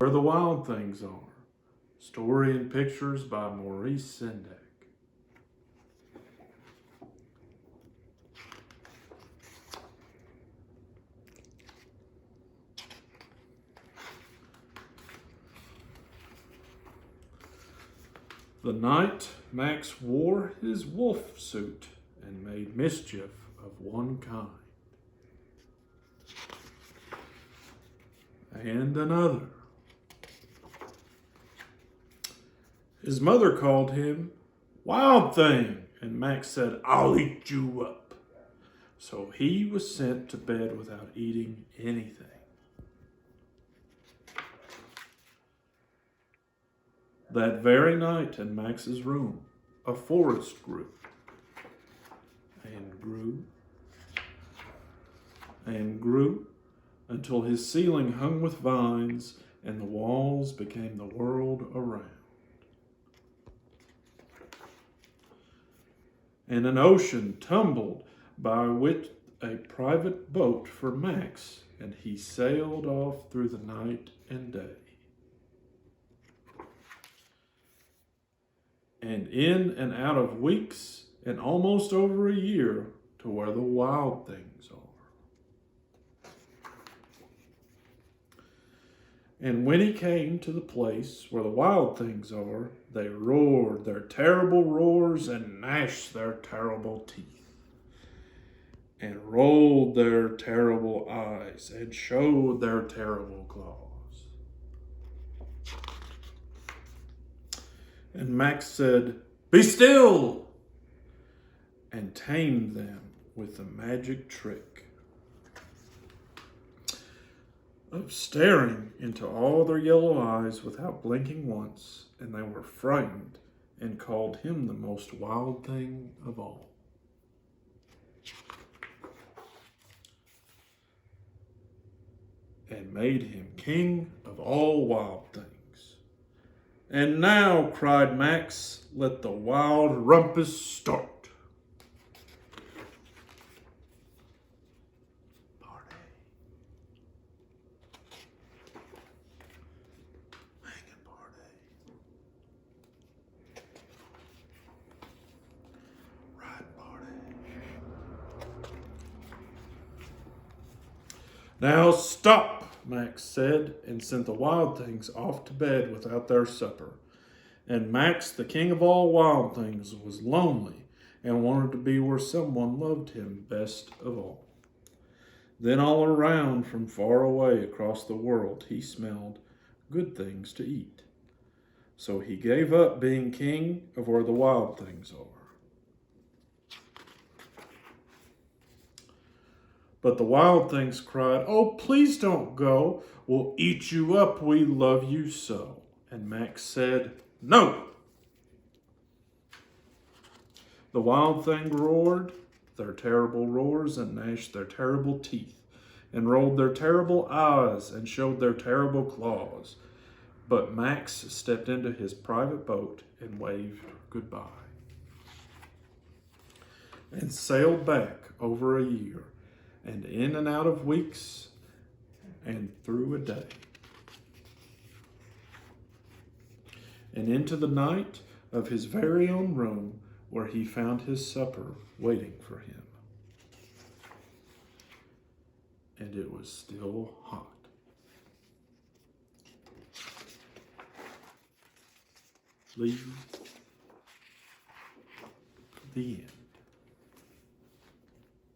Where the Wild Things Are. Story and pictures by Maurice Sendak. The night Max wore his wolf suit and made mischief of one kind and another. His mother called him Wild Thing, and Max said, "I'll eat you up." So he was sent to bed without eating anything. That very night in Max's room, a forest grew and grew and grew until his ceiling hung with vines and the walls became the world around. And an ocean tumbled by with a private boat for Max, and he sailed off through the night and day. And in and out of weeks and almost over a year to where the wild things are. And when he came to the place where the wild things are, they roared their terrible roars and gnashed their terrible teeth and rolled their terrible eyes and showed their terrible claws. And Max said, "Be still," and tamed them with the magic trick of staring into all their yellow eyes without blinking once, and they were frightened and called him the most wild thing of all. And made him king of all wild things. "And now," cried Max, "let the wild rumpus start." Party. Hanging party. Ride party. "Now stop," Max said, and sent the wild things off to bed without their supper. And Max, the king of all wild things, was lonely and wanted to be where someone loved him best of all. Then all around, from far away across the world, he smelled good things to eat. So he gave up being king of where the wild things are. But the wild things cried, "Oh, please don't go. We'll eat you up. We love you so." And Max said, "No." The wild thing roared their terrible roars and gnashed their terrible teeth and rolled their terrible eyes and showed their terrible claws. But Max stepped into his private boat and waved goodbye and sailed back over a year and in and out of weeks and through a day and into the night of his very own room where he found his supper waiting for him. And it was still hot. Leave the end.